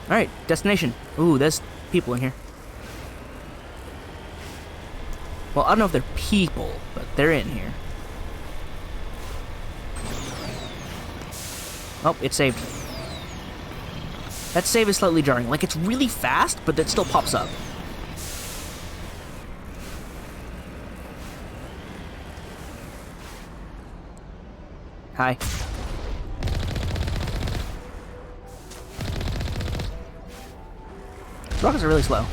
Alright, destination. Ooh, there's people in here. Well, I don't know if they're people, but they're in here. Oh, it saved. That save is slightly jarring. Like, it's really fast, but it still pops up. Hi. Rockets are really slow.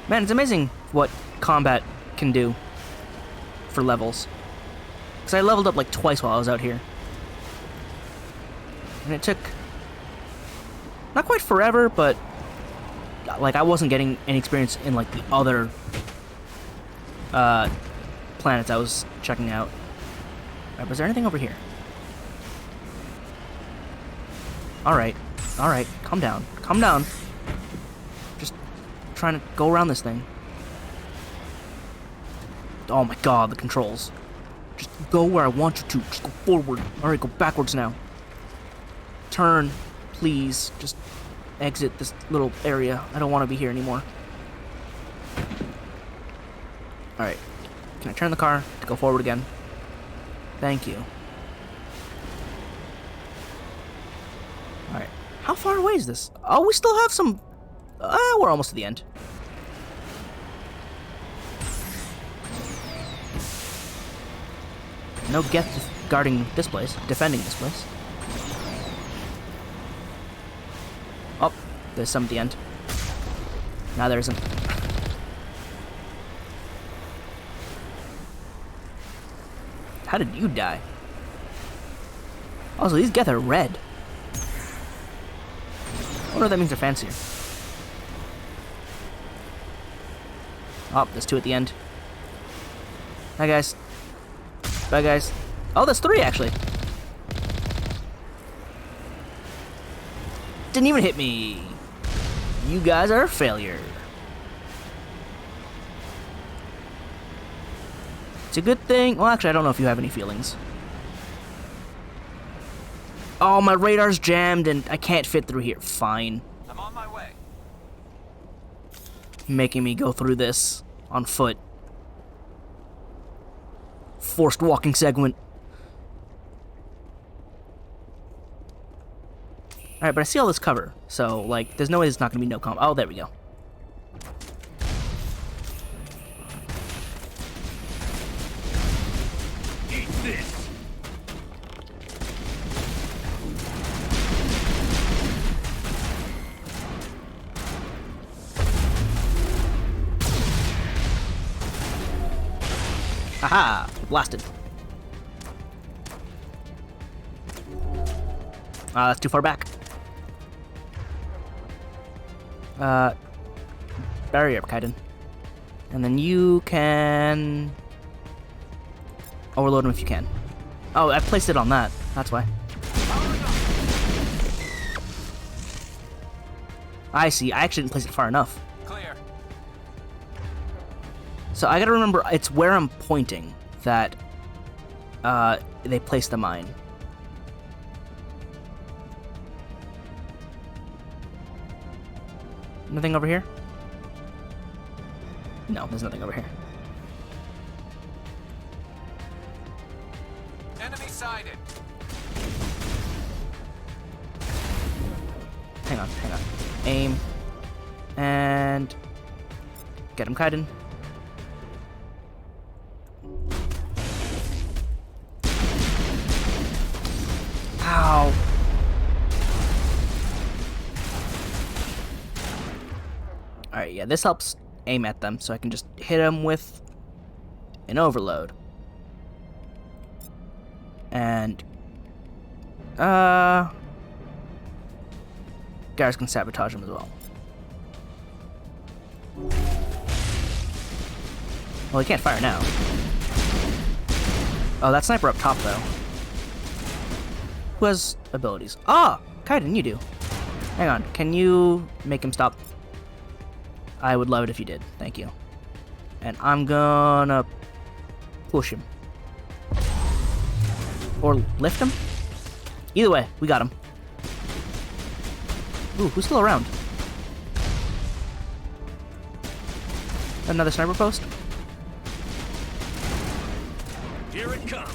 Man, it's amazing what combat can do for levels. Because I leveled up like twice while I was out here. And it took not quite forever, but like I wasn't getting any experience in like the other planets I was checking out. Alright, was there anything over here? Alright, alright, calm down. Calm down. Just trying to go around this thing. Oh my god, the controls. Just go where I want you to. Just go forward. Alright, go backwards now. Turn, please. Just exit this little area. I don't want to be here anymore. Alright. Can I turn the car to go forward again? Thank you. Alright. How far away is this? Oh, we still have some... we're almost to the end. No Geth guarding this place. Defending this place. Oh, there's some at the end. Now there isn't. How did you die? Also, these Geth are red. I wonder if that means they're fancier. Oh, there's two at the end. Hi, guys. Bye, guys. Oh, there's three, actually. Didn't even hit me. You guys are a failure. It's a good thing. Well, actually, I don't know if you have any feelings. Oh, my radar's jammed and I can't fit through here. Fine. I'm on my way. Making me go through this on foot. Forced walking segment. Alright, but I see all this cover, so, like, there's no way there's not gonna be no comp. Oh, there we go. Eat this. Haha! Blasted. That's too far back. Barrier up, Kaiden. And then you can... overload him if you can. Oh, I placed it on that. That's why. I see. I actually didn't place it far enough. Clear. So I gotta remember, it's where I'm pointing that they place the mine. Nothing over here? No, there's nothing over here. Enemy sighted. Hang on, hang on. Aim. And... get him, Kaiden. Ow. Alright, yeah, this helps aim at them, so I can just hit them with an overload. And... guys can sabotage them as well. Well, he can't fire now. Oh, that sniper up top, though. Who has abilities? Ah! Kaiden, you do. Hang on, can you make him stop? I would love it if you did. Thank you. And I'm gonna push him. Or lift him? Either way, we got him. Ooh, who's still around? Another sniper post? Here it comes.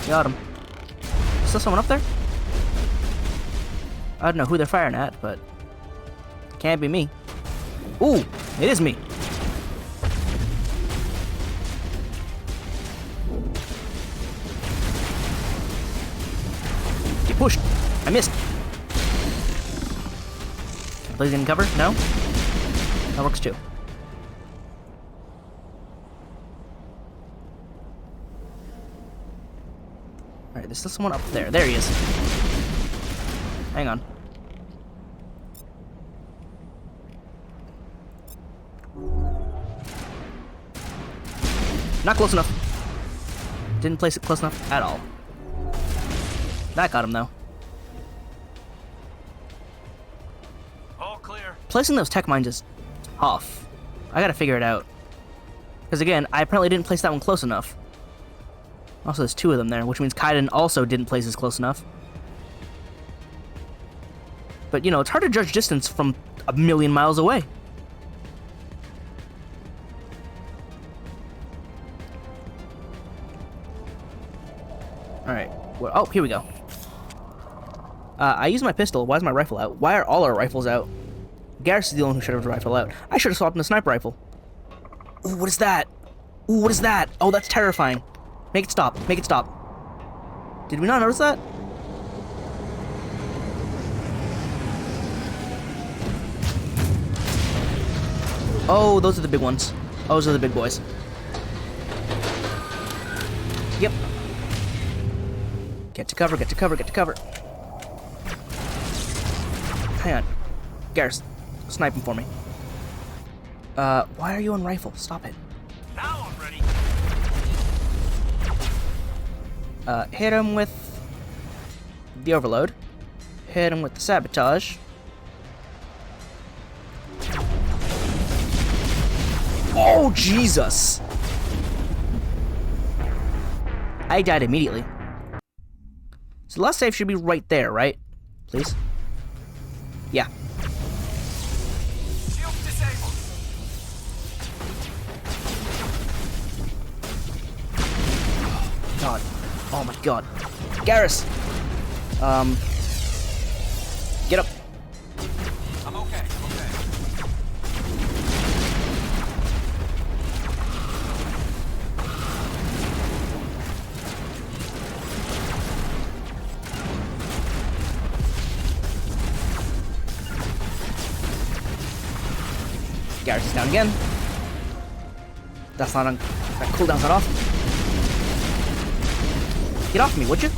Got him. Still someone up there? I don't know who they're firing at, but can't be me. Ooh, it is me. Get pushed. I missed. Please get in cover? No? That works too. Alright, there's still someone up there. There he is. Hang on. Not close enough. Didn't place it close enough at all. That got him, though. All clear. Placing those tech mines is tough. I gotta figure it out. Because again, I apparently didn't place that one close enough. Also, there's two of them there, which means Kaiden also didn't place this close enough. But, you know, it's hard to judge distance from a million miles away. Alright. Oh, here we go. I used my pistol. Why is my rifle out? Why are all our rifles out? Garrus is the only one who should have his rifle out. I should have swapped in a sniper rifle. Ooh, what is that? Ooh, what is that? Oh, that's terrifying. Make it stop. Make it stop. Did we not notice that? Oh, those are the big ones. Those are the big boys. Yep. Get to cover, get to cover, get to cover. Hang on. Garrus, snipe him for me. Why are you on rifle? Stop it. Now I'm ready. Hit him with the overload. Hit him with the sabotage. Oh, Jesus! I died immediately. So the last save should be right there, right? Please? Yeah. Shield disabled. God. Oh my God. Garrus! Get up. I'm okay. Okay. Garrus is down again. That's not on. That cooldown's not off. Get off me, would you?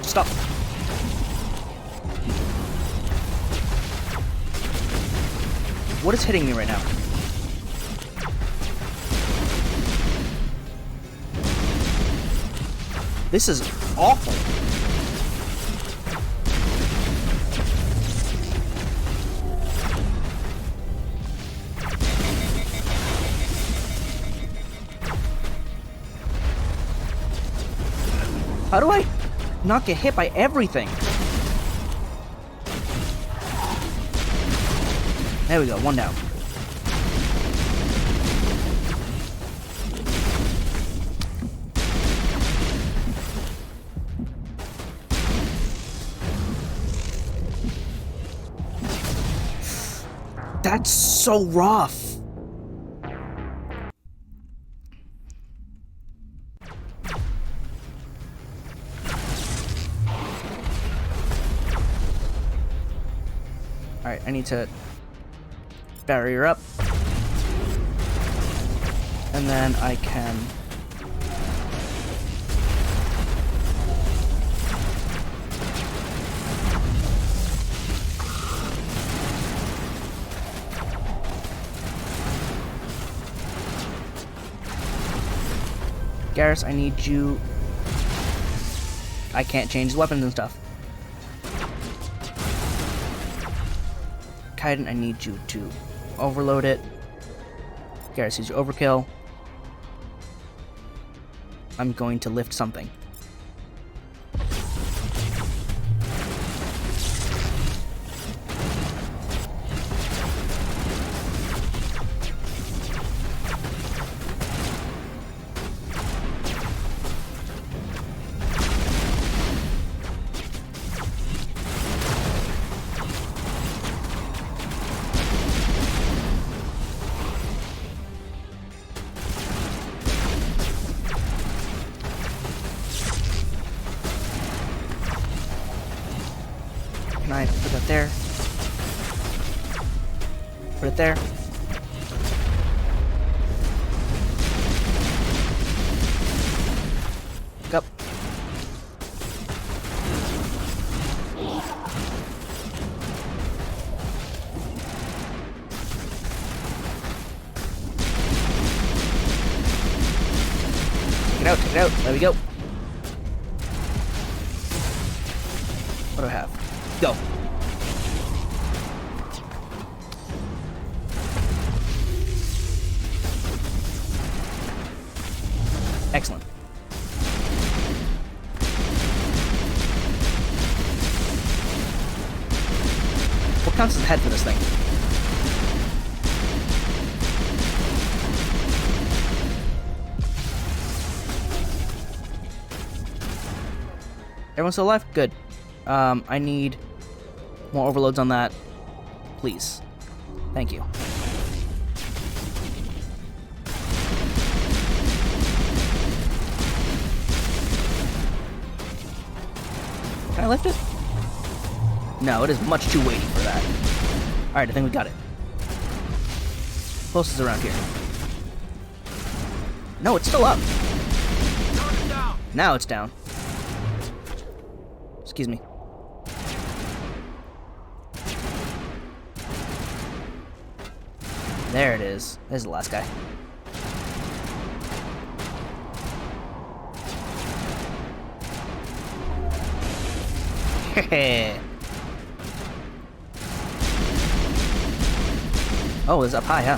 Stop. What is hitting me right now? This is awful. How do I not get hit by everything? There we go, one down. That's so rough. Alright, I need to barrier up. And then I can... Garrus, I need you I can't change the weapons and stuff. Kaiden, I need you to overload it. Garrus, use your overkill. I'm going to lift something. Can I put that there? Put it there. Go. Take it out, take it out. There we go. What do I have? Go. Excellent. What counts as the head for this thing? Everyone still alive? Good. I need more overloads on that, please. Thank you. Can I lift it? No, it is much too weighty for that. Alright, I think we got it. Closest around here. No, it's still up. Now it's down. Excuse me. There it is. There's the last guy. Oh, it's up high, huh?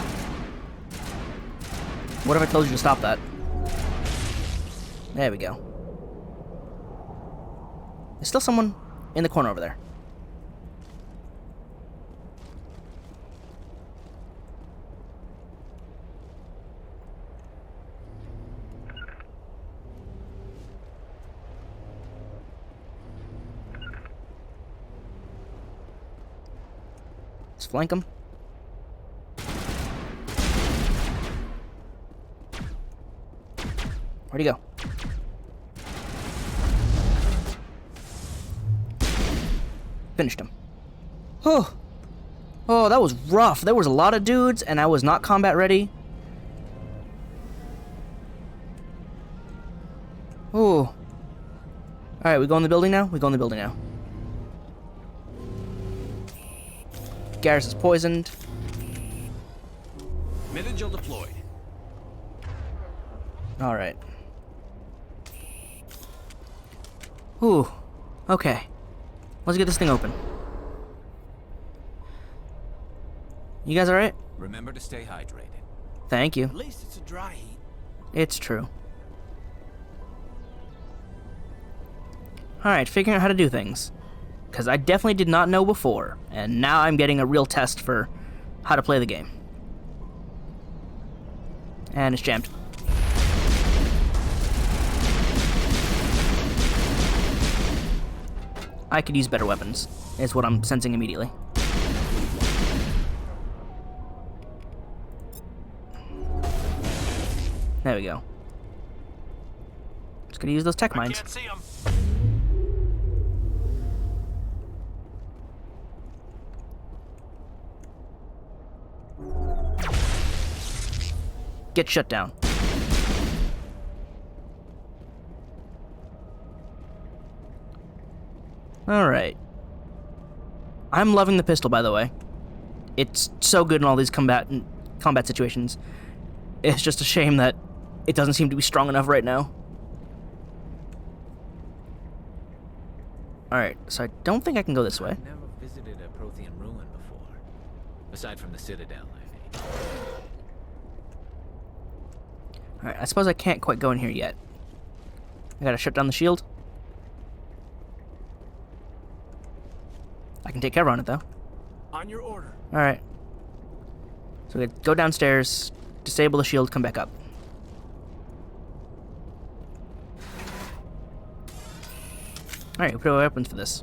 What if I told you to stop that? There we go. There's still someone in the corner over there. Let's flank him. Where'd he go? Finished him. Oh, oh, that was rough. There was a lot of dudes, and I was not combat ready. Oh. All right, we go in the building now. We go in the building now. Garrus is poisoned. Vigil deployed. All right. Ooh. Okay. Let's get this thing open. You guys all right? Remember to stay hydrated. Thank you. At least it's a dry heat. It's true. All right, figuring out how to do things. Because I definitely did not know before, and now I'm getting a real test for how to play the game. And it's jammed. I could use better weapons, is what I'm sensing immediately. There we go. Just gonna use those tech mines. Can't see him. Get shut down. Alright. I'm loving the pistol, by the way. It's so good in all these combat situations. It's just a shame that it doesn't seem to be strong enough right now. Alright, so I don't think I can go this way. I've never visited a Prothean ruin before. Aside from the Citadel, I mean. Alright, I suppose I can't quite go in here yet. I gotta shut down the shield. I can take cover on it, though. On your order. Alright. So we go downstairs, disable the shield, come back up. Alright, we put our weapons for this.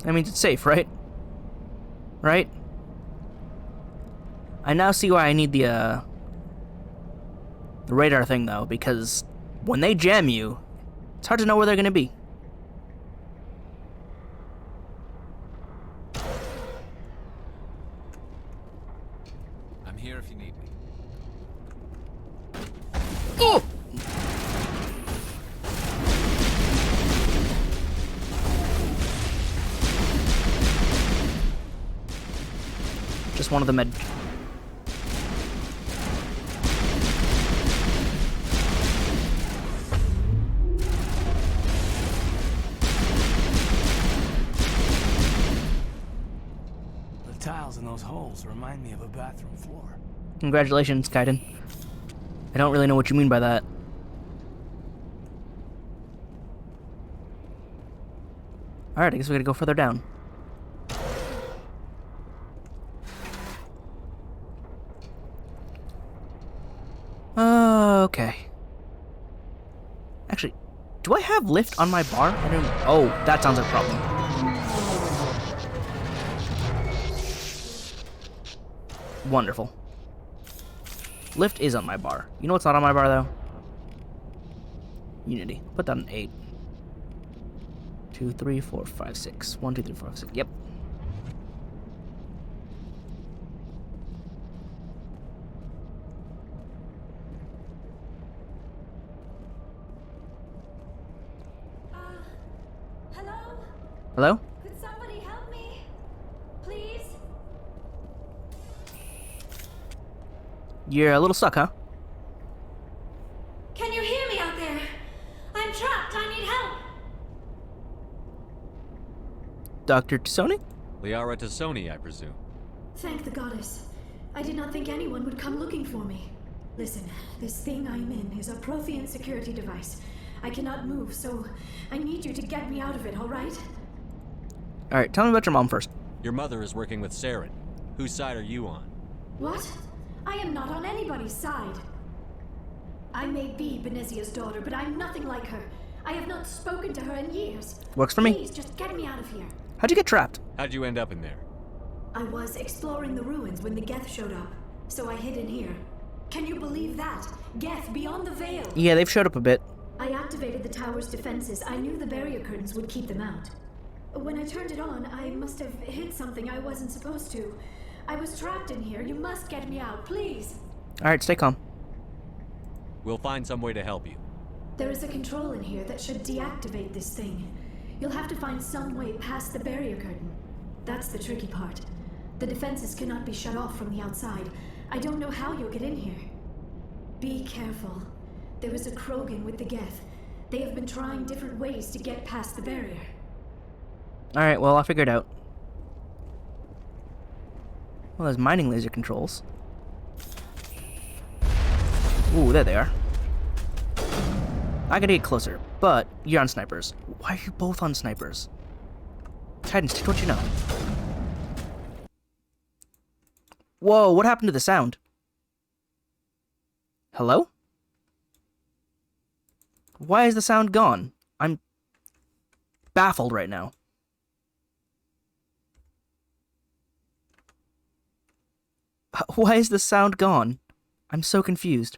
That means it's safe, right? Right? I now see why I need the radar thing, though, because when they jam you, it's hard to know where they're gonna be. I'm here if you need me. Oh! Just one of the med. The tiles in those holes remind me of a bathroom floor. Congratulations, Kaiden. I don't really know what you mean by that. Alright, I guess we gotta go further down. Okay. Actually, do I have lift on my bar? I don't. Oh, that sounds like a problem. Wonderful. Lift is on my bar. You know what's not on my bar, though? Unity. Put that on 8. 2, 3, 4, 5, 6. 1, 2, 3, 4, 5, 6. Yep. Hello? Hello? Could somebody help me? Please? You're a little stuck, huh? Can you hear me out there? I'm trapped. I need help. Dr. Tsoni? Liara Tassoni, I presume. Thank the goddess. I did not think anyone would come looking for me. Listen, this thing I'm in is a Prothean security device. I cannot move, so I need you to get me out of it, all right? Alright, tell me about your mom first. Your mother is working with Saren. Whose side are you on? What? I am not on anybody's side. I may be Benezia's daughter, but I'm nothing like her. I have not spoken to her in years. Works for me. Please, just get me out of here. How'd you get trapped? How'd you end up in there? I was exploring the ruins when the Geth showed up, so I hid in here. Can you believe that? Geth beyond the veil! Yeah, they've showed up a bit. I activated the tower's defenses. I knew the barrier curtains would keep them out. When I turned it on, I must have hit something I wasn't supposed to. I was trapped in here. You must get me out, please! Alright, stay calm. We'll find some way to help you. There is a control in here that should deactivate this thing. You'll have to find some way past the barrier curtain. That's the tricky part. The defenses cannot be shut off from the outside. I don't know how you'll get in here. Be careful. There is a Krogan with the Geth. They have been trying different ways to get past the barrier. Alright, well, I'll figure it out. Well, there's mining laser controls. Ooh, there they are. I gotta get closer, but you're on snipers. Why are you both on snipers? Kaiden, stick to what you know. Whoa, what happened to the sound? Hello? Why is the sound gone? I'm baffled right now. Why is the sound gone? I'm so confused.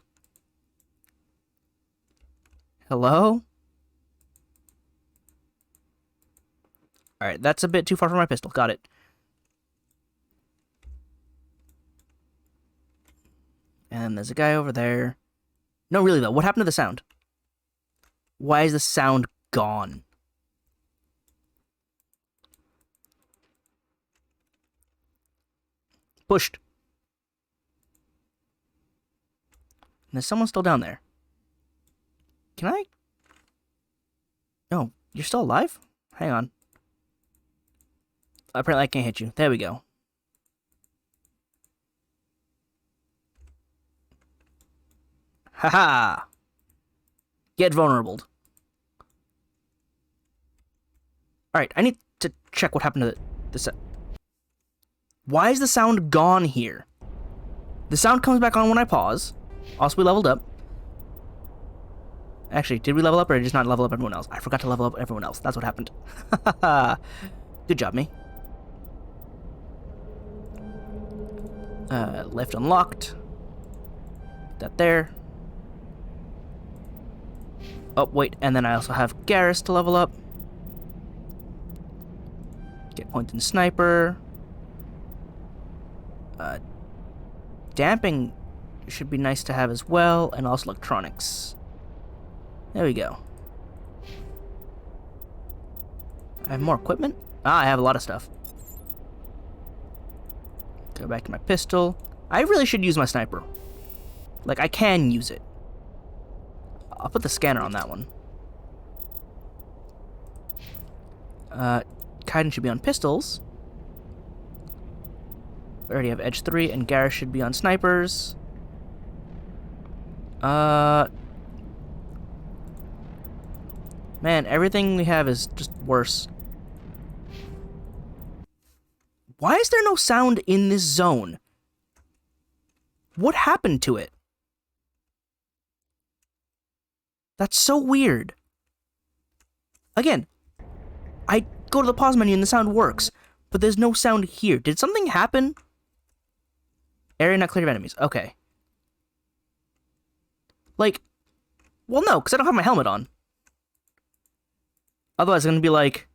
Hello? Alright, that's a bit too far for my pistol. Got it. And there's a guy over there. No, really though, what happened to the sound? Why is the sound gone? Pushed. And there's someone still down there. Can I? Oh, you're still alive? Hang on. Apparently I can't hit you. There we go. Haha! Get vulnerable. Alright, I need to check what happened to the Why is the sound gone here? The sound comes back on when I pause. Also, we leveled up. Actually, did we level up or did I just not level up everyone else? I forgot to level up everyone else. That's what happened. Good job, me. Lift unlocked. That there. Oh, wait, and then I also have Garrus to level up. Get point in sniper. Damping should be nice to have as well, and also electronics. There we go. I have more equipment? Ah, I have a lot of stuff. Go back to my pistol. I really should use my sniper. Like, I can use it. I'll put the scanner on that one. Kaiden should be on pistols. We already have Edge 3, and Garrus should be on snipers. Man, everything we have is just worse. Why is there no sound in this zone? What happened to it? That's so weird. Again, I go to the pause menu and the sound works, but there's no sound here. Did something happen? Area not clear of enemies. Okay. Like, well, no, because I don't have my helmet on. Otherwise, I'm going to be like,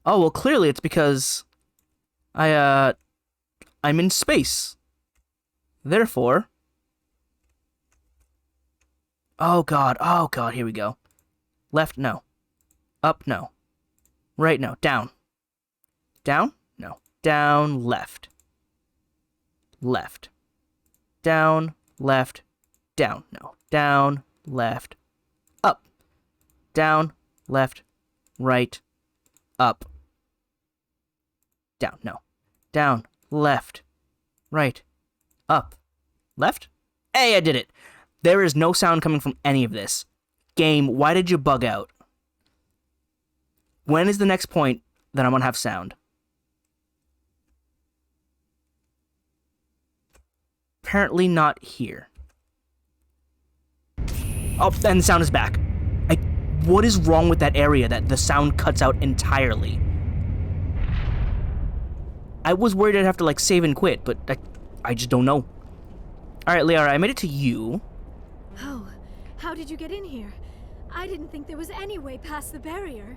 oh, well, clearly it's because I'm in space. Therefore... Oh, God, here we go. Left, no. Up, no. Right, no. Down. Down? No. Down, left. Left. Down, left, down. No. Down, left, up. Down, left, right, up. Down, no. Down, left, right, up. Left? Hey, I did it! There is no sound coming from any of this. Game, why did you bug out? When is the next point that I'm gonna have sound? Apparently not here. Oh, and the sound is back. What is wrong with that area that the sound cuts out entirely? I was worried I'd have to, like, save and quit, but I just don't know. Alright, Liara, I made it to you. Oh, how did you get in here? I didn't think there was any way past the barrier.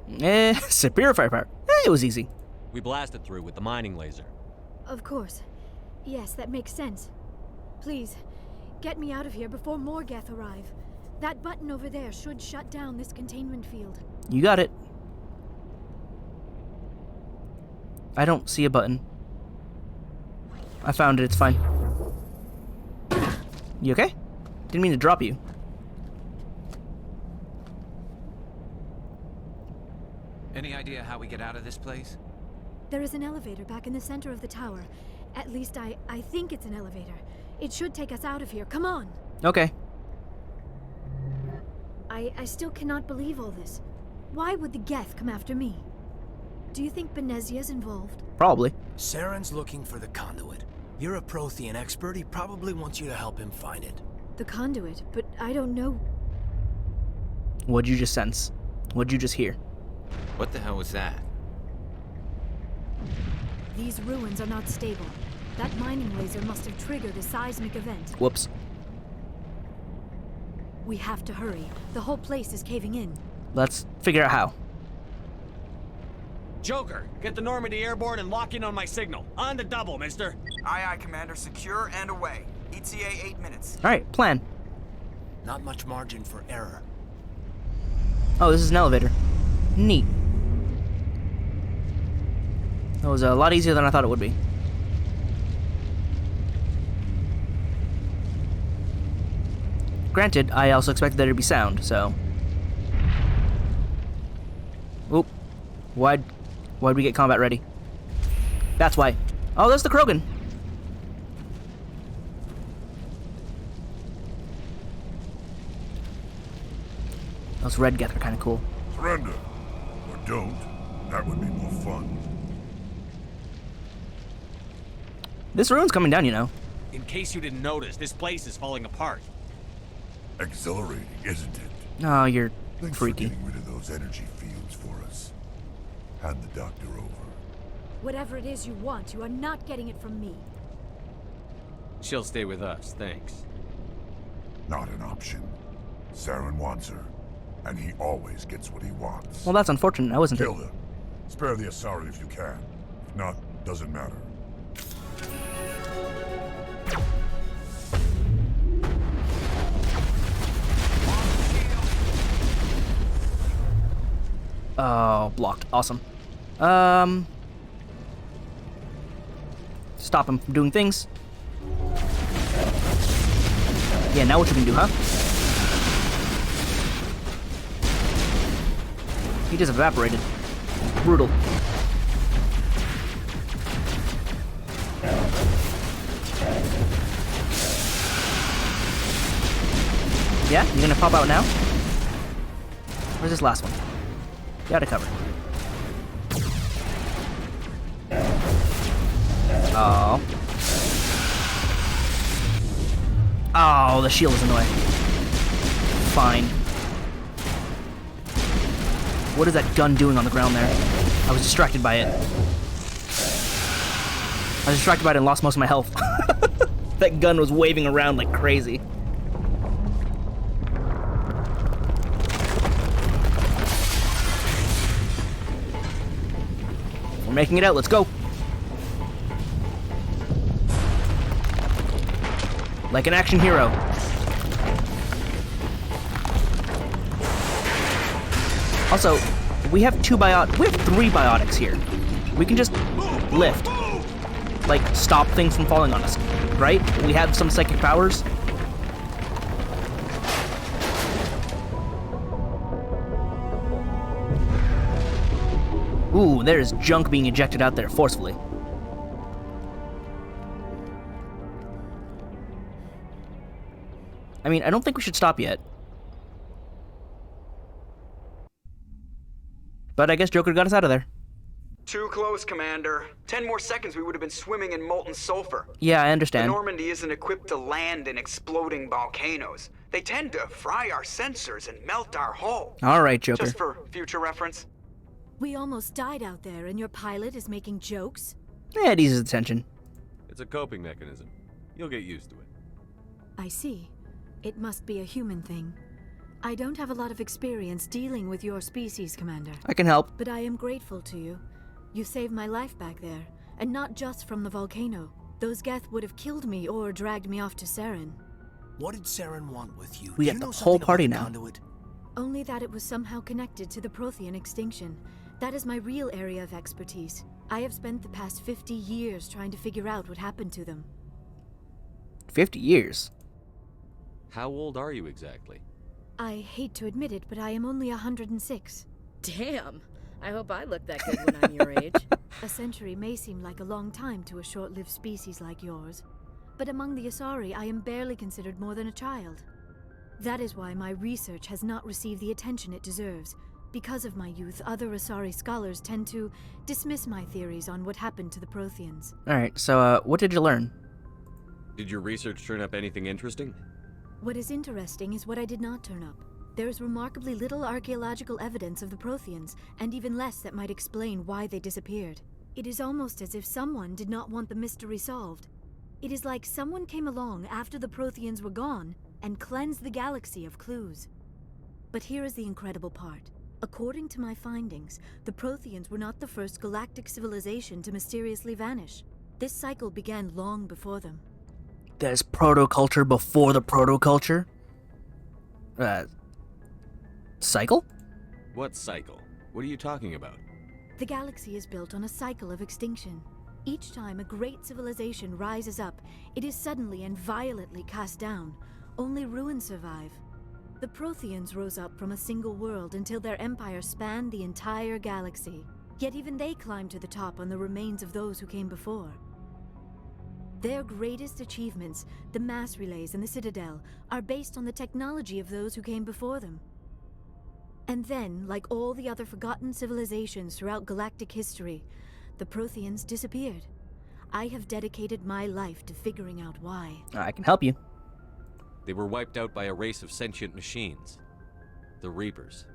Superior firepower. It was easy. We blasted through with the mining laser. Of course. Yes, that makes sense. Please, get me out of here before more Geth arrive. That button over there should shut down this containment field. You got it. I don't see a button. I found it, it's fine. You okay? Didn't mean to drop you. Any idea how we get out of this place? There is an elevator back in the center of the tower. At least I think it's an elevator. It should take us out of here. Come on! Okay. I still cannot believe all this. Why would the Geth come after me? Do you think Benezia's involved? Probably. Saren's looking for the conduit. You're a Prothean expert. He probably wants you to help him find it. The conduit, but I don't know. What'd you just sense? What'd you just hear? What the hell was that? These ruins are not stable. That mining laser must have triggered a seismic event. Whoops. We have to hurry. The whole place is caving in. Let's figure out how. Joker, get the Normandy airborne and lock in on my signal. On the double, mister. Aye, aye, Commander. Secure and away. ETA 8 minutes. Alright, plan. Not much margin for error. Oh, this is an elevator. Neat. That was a lot easier than I thought it would be. Granted, I also expected there to be sound, so... Oop. Why'd we get combat ready? That's why. Oh, there's the Krogan. Those red geth are kind of cool. Surrender. Or don't. That would be more fun. This ruin's coming down, you know. In case you didn't notice, this place is falling apart. Exhilarating, isn't it? Oh, you're Thanks freaky. for getting rid of those energy fields for us. Hand the doctor over. Whatever it is you want, you are not getting it from me. She'll stay with us, thanks. Not an option. Saren wants her, and he always gets what he wants. Well, that's unfortunate, now, isn't it? Kill her. Spare the Asari if you can. If not, doesn't matter. Oh, blocked. Awesome. Stop him from doing things. Yeah, now what you can do, huh? He just evaporated. Brutal. Yeah, you gonna pop out now? Where's this last one? Got it covered. Oh. Oh, the shield is annoying. Fine. What is that gun doing on the ground there? I was distracted by it. I was distracted by it and lost most of my health. That gun was waving around like crazy. We're making it out, let's go. Like an action hero. Also, we have three biotics here. We can just lift. Like, stop things from falling on us, right? We have some psychic powers. Ooh, there's junk being ejected out there forcefully. I mean, I don't think we should stop yet. But I guess Joker got us out of there. Too close, Commander. 10 more seconds we would have been swimming in molten sulfur. Yeah, I The understand. Normandy isn't equipped to land in exploding volcanoes. They tend to fry our sensors and melt our hull. Alright, Joker. Just for future reference. We almost died out there, and your pilot is making jokes? Yeah, it eases the tension. It's a coping mechanism. You'll get used to it. I see. It must be a human thing. I don't have a lot of experience dealing with your species, Commander. I can help. But I am grateful to you. You saved my life back there, and not just from the volcano. Those Geth would have killed me or dragged me off to Saren. What did Saren want with you? We Do got you the know whole something party about the now. Conduit? Only that it was somehow connected to the Prothean extinction. That is my real area of expertise. I have spent the past 50 years trying to figure out what happened to them. 50 years. How old are you exactly? I hate to admit it, but I am only 106. Damn. I hope I look that good when I'm your age. A century may seem like a long time to a short-lived species like yours, but among the Asari, I am barely considered more than a child. That is why my research has not received the attention it deserves. Because of my youth, other Asari scholars tend to dismiss my theories on what happened to the Protheans. Alright, so, what did you learn? Did your research turn up anything interesting? What is interesting is what I did not turn up. There is remarkably little archaeological evidence of the Protheans, and even less that might explain why they disappeared. It is almost as if someone did not want the mystery solved. It is like someone came along after the Protheans were gone and cleansed the galaxy of clues. But here is the incredible part. According to my findings, the Protheans were not the first galactic civilization to mysteriously vanish. This cycle began long before them. There's proto-culture before the proto-culture? Cycle? What cycle? What are you talking about? The galaxy is built on a cycle of extinction. Each time a great civilization rises up, it is suddenly and violently cast down. Only ruins survive. The Protheans rose up from a single world until their empire spanned the entire galaxy. Yet even they climbed to the top on the remains of those who came before. Their greatest achievements, the mass relays and the Citadel, are based on the technology of those who came before them. And then, like all the other forgotten civilizations throughout galactic history, the Protheans disappeared. I have dedicated my life to figuring out why. I can help you. They were wiped out by a race of sentient machines. The Reapers.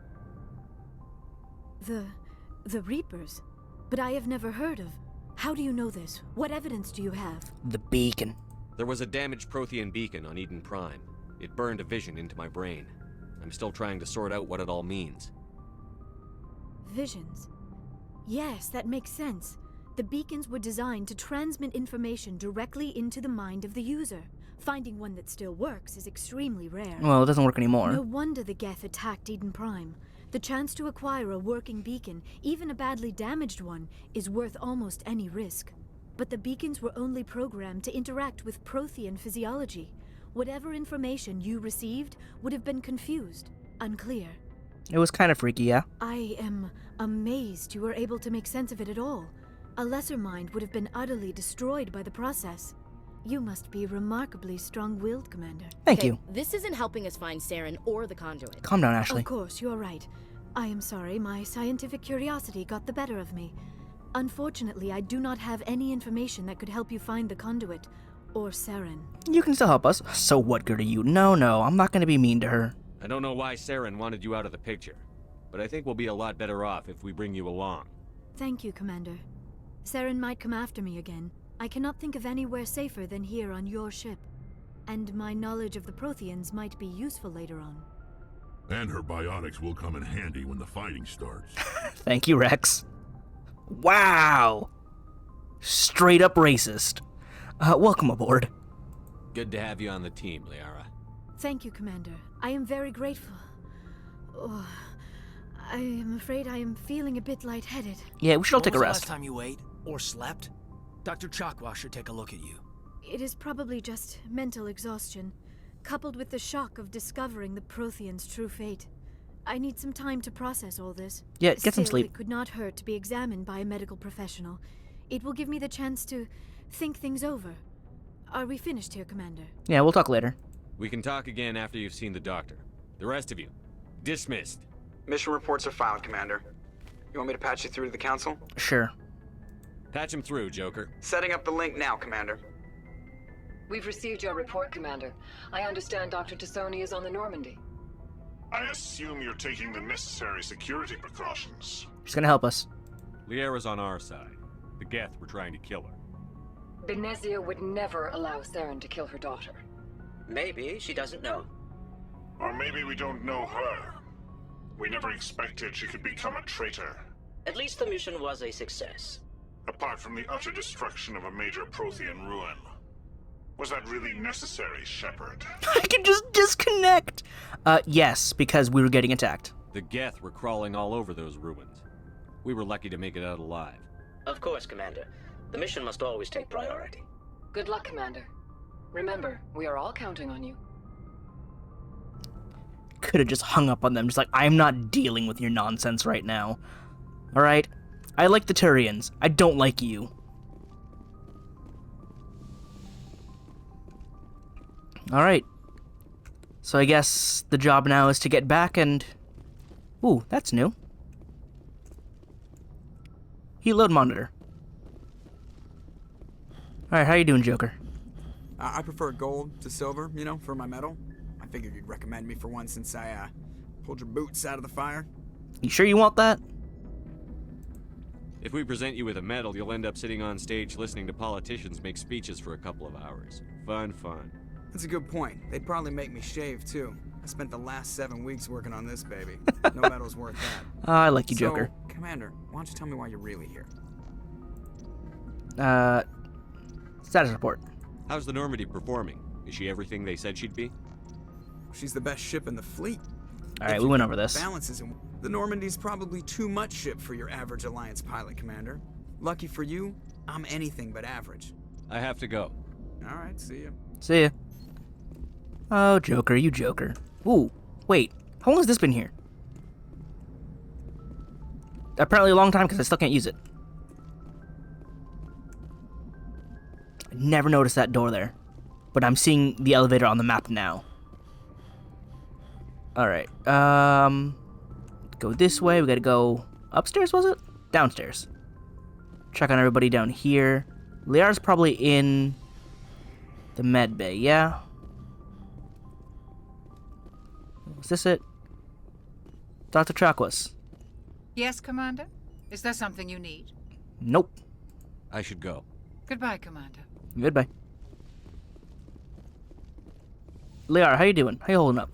The Reapers? But I have never heard of. How do you know this? What evidence do you have? The beacon. There was a damaged Prothean beacon on Eden Prime. It burned a vision into my brain. I'm still trying to sort out what it all means. Visions. Yes, that makes sense. The beacons were designed to transmit information directly into the mind of the user. Finding one that still works is extremely rare. Well, it doesn't work anymore. No wonder the Geth attacked Eden Prime. The chance to acquire a working beacon, even a badly damaged one, is worth almost any risk. But the beacons were only programmed to interact with Prothean physiology. Whatever information you received would have been confused, unclear. It was kind of freaky, yeah? I am amazed you were able to make sense of it at all. A lesser mind would have been utterly destroyed by the process. You must be remarkably strong-willed, Commander. Thank Okay, you. This isn't helping us find Saren or the conduit. Calm down, Ashley. Of course, you're right. I am sorry, my scientific curiosity got the better of me. Unfortunately, I do not have any information that could help you find the conduit, or Saren. You can still help us. So what good are you? No, I'm not going to be mean to her. I don't know why Saren wanted you out of the picture, but I think we'll be a lot better off if we bring you along. Thank you, Commander. Saren might come after me again. I cannot think of anywhere safer than here on your ship. And my knowledge of the Protheans might be useful later on. And her biotics will come in handy when the fighting starts. Thank you, Rex. Wow! Straight up racist. Welcome aboard. Good to have you on the team, Liara. Thank you, Commander. I am very grateful. Oh, I am afraid I am feeling a bit lightheaded. Yeah, we should all take a When was rest. the last time you ate or slept? Dr. Chakwa should take a look at you. It is probably just mental exhaustion, coupled with the shock of discovering the Protheans' true fate. I need some time to process all this. Yeah, get some Still, sleep. It could not hurt to be examined by a medical professional. It will give me the chance to think things over. Are we finished here, Commander? Yeah, we'll talk later. We can talk again after you've seen the doctor. The rest of you, dismissed. Mission reports are filed, Commander. You want me to patch you through to the Council? Sure. Patch him through, Joker. Setting up the link now, Commander. We've received your report, Commander. I understand Dr. Tassoni is on the Normandy. I assume you're taking the necessary security precautions. She's gonna help us. Liara's on our side. The Geth were trying to kill her. Benezia would never allow Saren to kill her daughter. Maybe she doesn't know. Or maybe we don't know her. We never expected she could become a traitor. At least the mission was a success. Apart from the utter destruction of a major Prothean ruin. Was that really necessary, Shepard? I can just disconnect! Yes, because we were getting attacked. The Geth were crawling all over those ruins. We were lucky to make it out alive. Of course, Commander. The mission must always take priority. Good luck, Commander. Remember, we are all counting on you. Could have just hung up on them, just like, I'm not dealing with your nonsense right now. Alright? I like the Turians. I don't like you. Alright. So I guess the job now is to get back and... Ooh, that's new. Heat load monitor. Alright, how you doing, Joker? I prefer gold to silver, you know, for my medal. I figured you'd recommend me for one since I, pulled your boots out of the fire. You sure you want that? If we present you with a medal, you'll end up sitting on stage listening to politicians make speeches for a couple of hours. Fun. That's a good point. They'd probably make me shave, too. I spent the last 7 weeks working on this baby. No medal's worth that. I like you, Joker. So, Commander, why don't you tell me why you're really here? Status report. How's the Normandy performing? Is she everything they said she'd be? She's the best ship in the fleet. Alright, we went over this. Balances in. The Normandy's probably too much ship for your average Alliance pilot, Commander. Lucky for you, I'm anything but average. I have to go. Alright, see ya. See ya. Oh, Joker, you Joker. Ooh, wait. How long has this been here? apparently a long time because I still can't use it. I never noticed that door there. But I'm seeing the elevator on the map now. Alright, go this way. We gotta go upstairs, was it? Downstairs. Check on everybody down here. Liara's probably in the med bay, yeah? Is this it? Dr. Chakwas. Yes, Commander? Is there something you need? Nope. I should go. Goodbye, Commander. Goodbye. Liara, how you doing? How you holding up?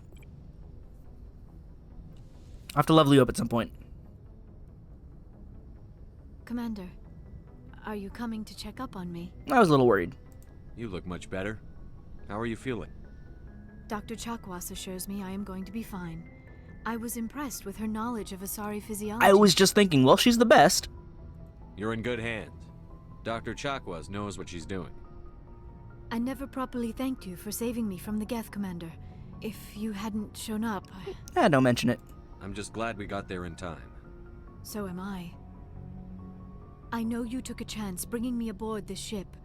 I have to level you up at some point. Commander, are you coming to check up on me? I was a little worried. You look much better. How are you feeling? Dr. Chakwas assures me I am going to be fine. I was impressed with her knowledge of Asari physiology. I was just thinking, well, she's the best. You're in good hands. Dr. Chakwas knows what she's doing. I never properly thanked you for saving me from the Geth, Commander. If you hadn't shown up, Don't mention it. I'm just glad we got there in time. So am I. I know you took a chance bringing me aboard this ship.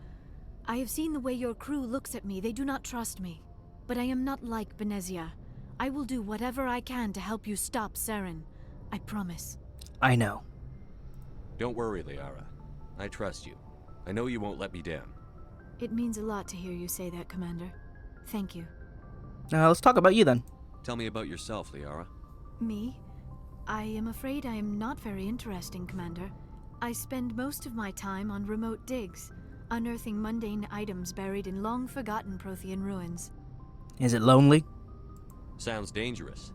I have seen the way your crew looks at me. They do not trust me. But I am not like Benezia. I will do whatever I can to help you stop Saren. I promise. I know. Don't worry, Liara. I trust you. I know you won't let me down. It means a lot to hear you say that, Commander. Thank you. Let's talk about you then. Tell me about yourself, Liara. Me? I am afraid I am not very interesting, Commander. I spend most of my time on remote digs, unearthing mundane items buried in long-forgotten Prothean ruins. Is it lonely? Sounds dangerous.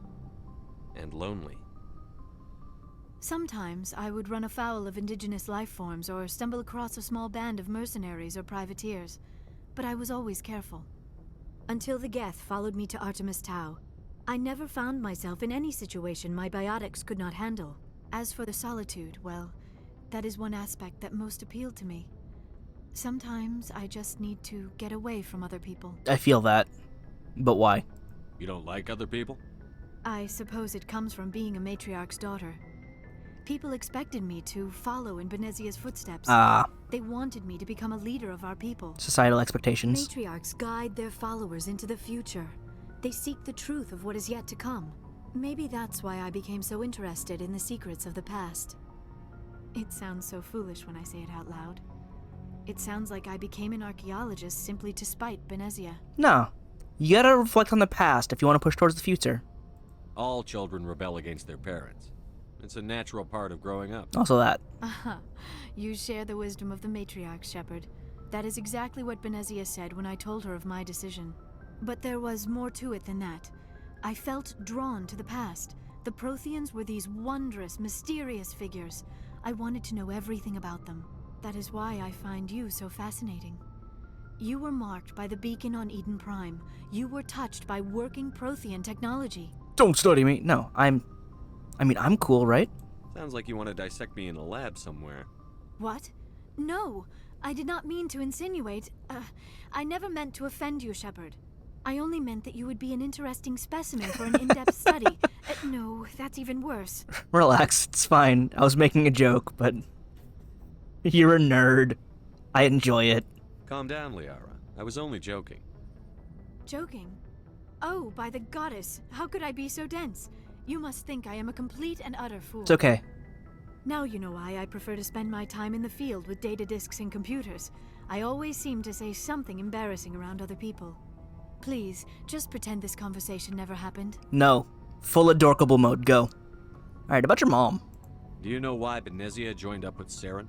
And lonely. Sometimes I would run afoul of indigenous life forms or stumble across a small band of mercenaries or privateers, but I was always careful. Until the Geth followed me to Artemis Tau, I never found myself in any situation my biotics could not handle. As for the solitude, well, that is one aspect that most appealed to me. Sometimes I just need to get away from other people. I feel that. But why? You don't like other people? I suppose it comes from being a matriarch's daughter. People expected me to follow in Benezia's footsteps. They wanted me to become a leader of our people. Societal expectations. Matriarchs guide their followers into the future. They seek the truth of what is yet to come. Maybe that's why I became so interested in the secrets of the past. It sounds so foolish when I say it out loud. It sounds like I became an archaeologist simply to spite Benezia. No. You gotta reflect on the past if you want to push towards the future. All children rebel against their parents. It's a natural part of growing up. Also that. You share the wisdom of the matriarch, Shepard. That is exactly what Benezia said when I told her of my decision. But there was more to it than that. I felt drawn to the past. The Protheans were these wondrous, mysterious figures. I wanted to know everything about them. That is why I find you so fascinating. You were marked by the beacon on Eden Prime. You were touched by working Prothean technology. Don't study me. No, I'm cool, right? Sounds like you want to dissect me in a lab somewhere. What? No, I did not mean to insinuate. I never meant to offend you, Shepard. I only meant that you would be an interesting specimen for an in-depth study. No, that's even worse. Relax, it's fine. I was making a joke, but you're a nerd. I enjoy it. Calm down, Liara. I was only joking. Joking? Oh, by the goddess, how could I be so dense? You must think I am a complete and utter fool. It's okay. Now you know why I prefer to spend my time in the field with data disks and computers. I always seem to say something embarrassing around other people. Please, just pretend this conversation never happened. No. Full adorkable mode, go. Alright, about your mom. Do you know why Benezia joined up with Saren?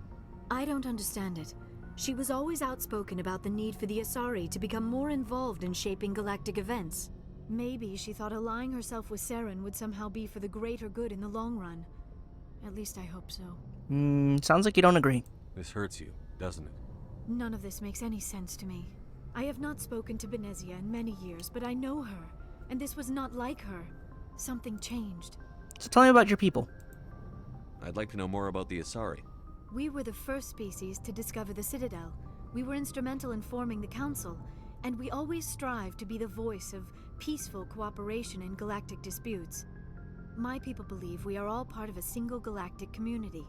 I don't understand it. She was always outspoken about the need for the Asari to become more involved in shaping galactic events. Maybe she thought allying herself with Saren would somehow be for the greater good in the long run. At least I hope so. Sounds like you don't agree. This hurts you, doesn't it? None of this makes any sense to me. I have not spoken to Benezia in many years, but I know her, and this was not like her. Something changed. So tell me about your people. I'd like to know more about the Asari. We were the first species to discover the Citadel. We were instrumental in forming the Council, and we always strived to be the voice of peaceful cooperation in galactic disputes. My people believe we are all part of a single galactic community.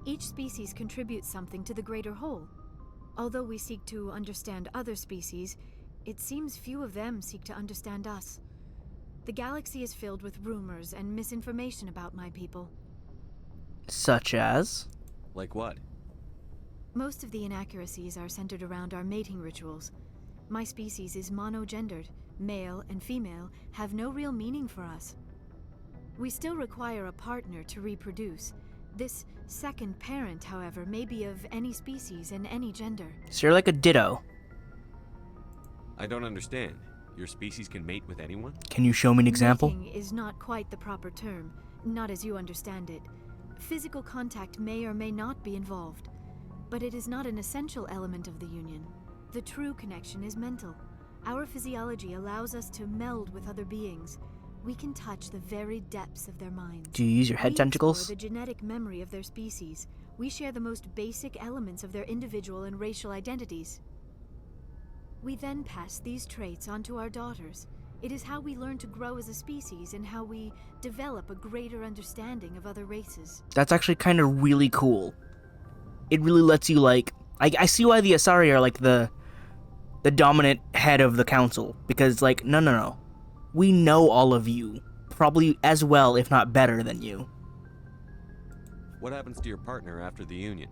Each species contributes something to the greater whole. Although we seek to understand other species, it seems few of them seek to understand us. The galaxy is filled with rumors and misinformation about my people. Such as? Like what? Most of the inaccuracies are centered around our mating rituals. My species is monogendered. Male and female have no real meaning for us. We still require a partner to reproduce. This second parent, however, may be of any species and any gender. So you're like a ditto. I don't understand. Your species can mate with anyone? Can you show me an example? Mating is not quite the proper term, not as you understand it. Physical contact may or may not be involved, but it is not an essential element of the union. The true connection is mental. Our physiology allows us to meld with other beings. We can touch the very depths of their minds. Do you use your head tentacles? We explore the genetic memory of their species. We share the most basic elements of their individual and racial identities. We then pass these traits on to our daughters. It is how we learn to grow as a species and how we develop a greater understanding of other races. That's actually kind of really cool. It really lets you, like... I see why the Asari are, like, the dominant head of the council. Because, like, no. We know all of you. Probably as well, if not better than you. What happens to your partner after the union?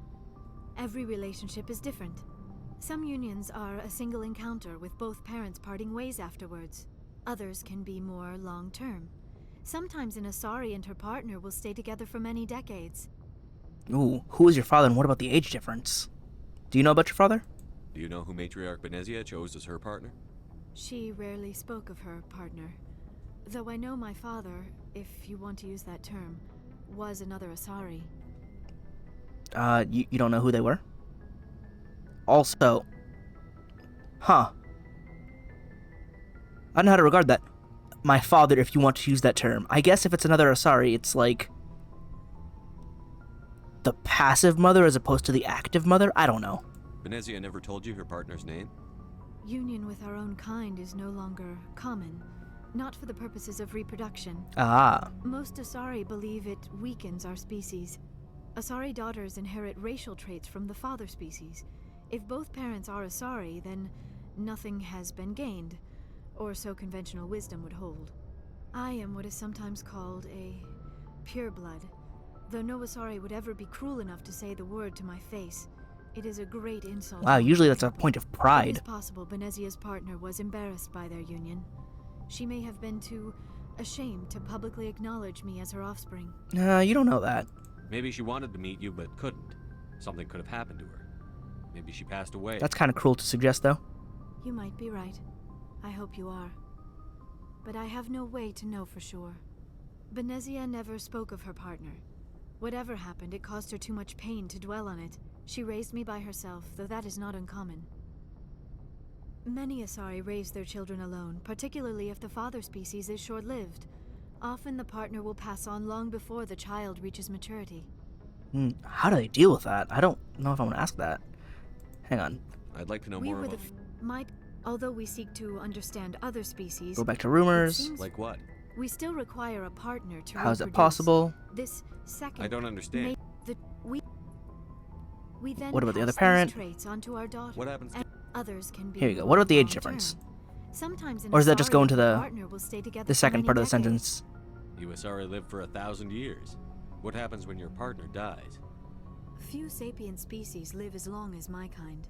Every relationship is different. Some unions are a single encounter with both parents parting ways afterwards. Others can be more long-term. Sometimes an Asari and her partner will stay together for many decades. Ooh, who is your father and what about the age difference? Do you know about your father? Do you know who Matriarch Benezia chose as her partner? She rarely spoke of her partner. Though I know my father, if you want to use that term, was another Asari. You don't know who they were? Also... Huh. I don't know how to regard that. My father, if you want to use that term. I guess if it's another Asari, it's like... the passive mother as opposed to the active mother? I don't know. Benezia never told you her partner's name? Union with our own kind is no longer common. Not for the purposes of reproduction. Ah. Most Asari believe it weakens our species. Asari daughters inherit racial traits from the father species. If both parents are Asari, then nothing has been gained, or so conventional wisdom would hold. I am what is sometimes called a pureblood, though no Asari would ever be cruel enough to say the word to my face. It is a great insult. Wow, usually that's a point of pride. It is possible Benezia's partner was embarrassed by their union. She may have been too ashamed to publicly acknowledge me as her offspring. You don't know that. Maybe she wanted to meet you but couldn't. Something could have happened to her. Maybe she passed away. That's kind of cruel to suggest, though. You might be right. I hope you are. But I have no way to know for sure. Benezia never spoke of her partner. Whatever happened, it caused her too much pain to dwell on it. She raised me by herself, though that is not uncommon. Many Asari raise their children alone, particularly if the father species is short-lived. Often the partner will pass on long before the child reaches maturity. How do they deal with that? I don't know if I want to ask that. Hang on. I'd like to know more about... Although we seek to understand other species... Go back to rumors. Like what? We still require a partner to How is that possible? This second... I don't understand. We then what about the other pass parent? these traits onto our daughter. What happens to... Others can be Here you go. What about the age difference? Or does that just go into the second part of the sentence? You Asari live for 1,000 years. What happens when your partner dies? Few sapient species live as long as my kind.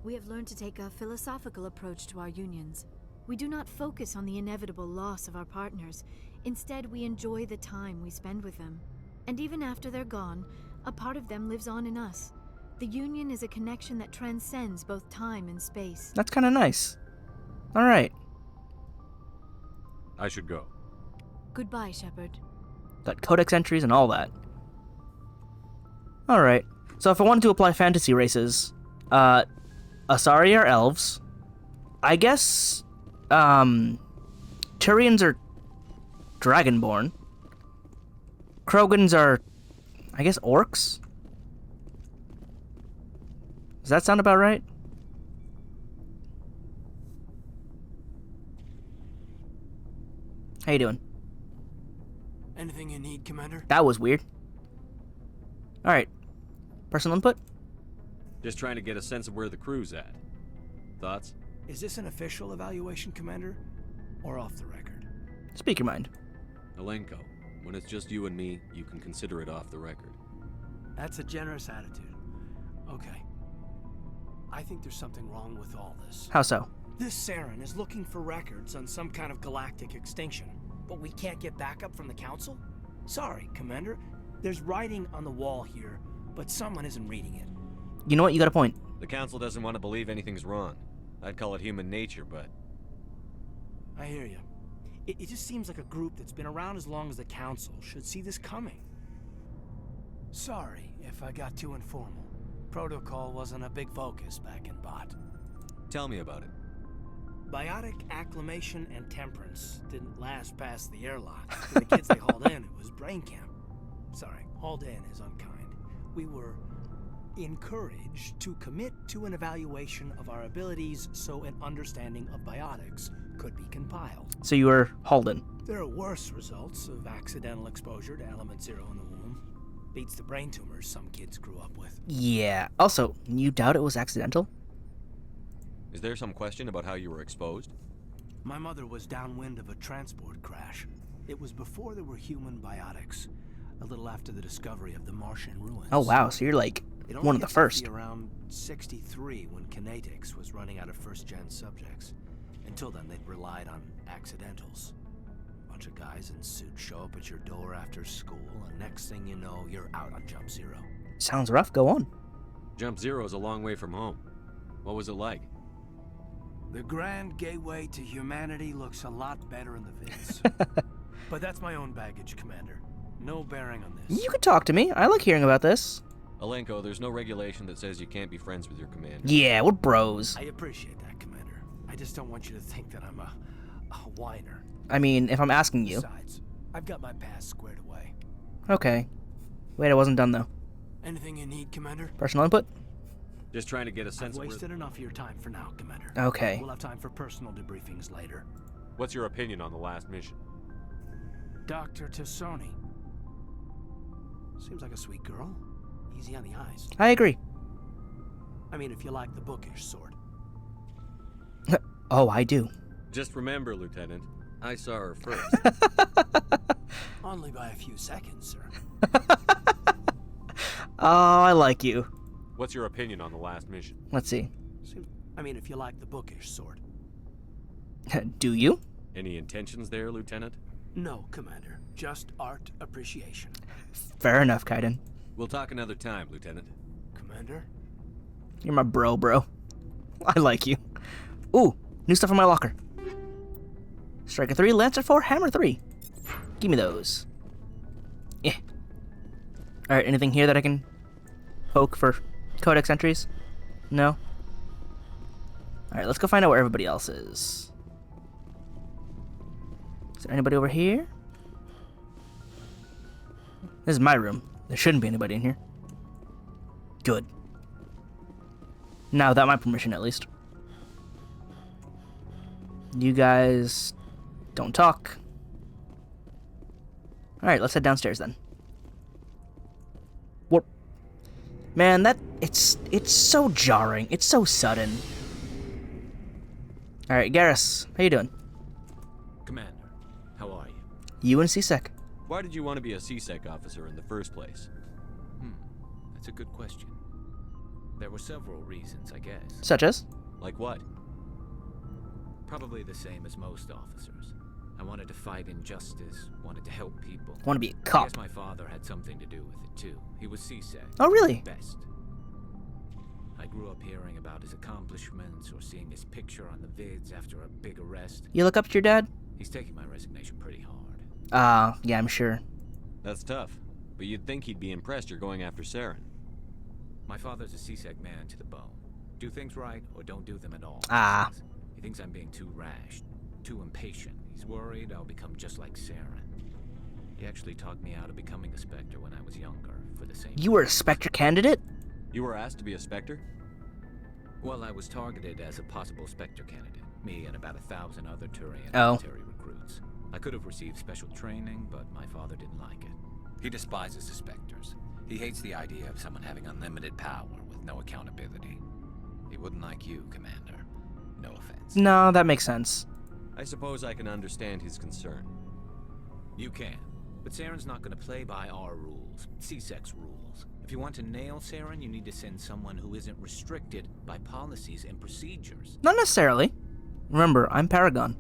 We have learned to take a philosophical approach to our unions. We do not focus on the inevitable loss of our partners. Instead, we enjoy the time we spend with them. And even after they're gone, a part of them lives on in us. The union is a connection that transcends both time and space. That's kind of nice. All right. I should go. Goodbye, Shepard. Got codex entries and all that. All right. So if I wanted to apply fantasy races, Asari are elves. I guess, Turians are dragonborn. Krogans are, I guess, orcs? Does that sound about right? How you doing? Anything you need, Commander? That was weird. Alright. Personal input? Just trying to get a sense of where the crew's at. Thoughts? Is this an official evaluation, Commander? Or off the record? Speak your mind. Alenko, when it's just you and me, you can consider it off the record. That's a generous attitude. Okay. I think there's something wrong with all this. How so? This Saren is looking for records on some kind of galactic extinction, but we can't get backup from the Council? Sorry, Commander. There's writing on the wall here, but someone isn't reading it. You know what? You got a point. The Council doesn't want to believe anything's wrong. I'd call it human nature, but... I hear you. It just seems like a group that's been around as long as the Council should see this coming. Sorry if I got too informal. Protocol wasn't a big focus back in Bot. Tell me about it. Biotic acclimation and temperance didn't last past the airlock. For the kids they hauled in, it was brain camp. Sorry, hauled in is unkind. We were encouraged to commit to an evaluation of our abilities so an understanding of biotics could be compiled. So you were hauled in. There are worse results of accidental exposure to element 0 in the womb. Beats the brain tumors some kids grew up with. Yeah. Also, you doubt it was accidental? Is there some question about how you were exposed? My mother was downwind of a transport crash. It was before there were human biotics. A little after the discovery of the Martian ruins. Oh wow, so you're like one of the first. Around 63 when kinetics was running out of first-gen subjects. Until then, they'd relied on accidentals. A bunch of guys in suits show up at your door after school, and next thing you know, you're out on Jump Zero. Sounds rough. Go on. Jump Zero is a long way from home. What was it like? The grand gateway to humanity looks a lot better in the vids. But that's my own baggage, Commander. No bearing on this. You can talk to me. I like hearing about this. Alenko, there's no regulation that says you can't be friends with your commander. Yeah, we're bros. I appreciate that, Commander. I just don't want you to think that I'm a whiner. I mean, if I'm asking you. Besides, I've got my past squared away. Okay. Wait, I wasn't done though. Anything you need, Commander? Personal input? Just trying to get a sense I've of wasted enough of your time for now, Commander. Okay. We'll have time for personal debriefings later. What's your opinion on the last mission? Dr. Tassoni. Seems like a sweet girl. Easy on the eyes. I agree. I mean, if you like the bookish sort. Oh, I do. Just remember, Lieutenant, I saw her first. Only by a few seconds, sir. Oh, I like you. What's your opinion on the last mission? Let's see. I mean, if you like the bookish sort. Do you? Any intentions there, Lieutenant? No, Commander. Just art appreciation. Fair enough, Kaiden. We'll talk another time, Lieutenant. Commander? You're my bro. I like you. Ooh, new stuff in my locker. Striker 3, Lancer 4, Hammer 3. Give me those. Yeah. Alright, anything here that I can poke for codex entries? No? Alright, let's go find out where everybody else is. Is there anybody over here? This is my room. There shouldn't be anybody in here. Good. Now, without my permission, at least. You guys don't talk. Alright, let's head downstairs then. What? Man, it's so jarring. It's so sudden. Alright, Garrus, how you doing? Commander, how are you? You and CSEC. Why did you want to be a CSEC officer in the first place? That's a good question. There were several reasons, I guess. Such as? Like what? Probably the same as most officers. I wanted to fight injustice, wanted to help people. Want to be a I cop. guess my father had something to do with it too. He was CSEC. Oh, really? Best. I grew up hearing about his accomplishments or seeing his picture on the vids after a big arrest. You look up to your dad? He's taking my resignation pretty hard. Yeah, I'm sure. That's tough. But you'd think he'd be impressed you're going after Saren. My father's a CSEC man to the bone. Do things right or don't do them at all. He thinks I'm being too rash, too impatient. He's worried I'll become just like Saren. He actually talked me out of becoming a Spectre when I was younger, for the same You were a Spectre candidate? You were asked to be a Spectre? Well, I was targeted as a possible Spectre candidate. Me and about 1,000 other Turian Oh. military recruits. I could have received special training, but my father didn't like it. He despises the Spectres. He hates the idea of someone having unlimited power with no accountability. He wouldn't like you, Commander. No offense. No, that makes sense. I suppose I can understand his concern. You can. But Saren's not going to play by our rules, C-Sec's rules. If you want to nail Saren, you need to send someone who isn't restricted by policies and procedures. Not necessarily. Remember, I'm Paragon.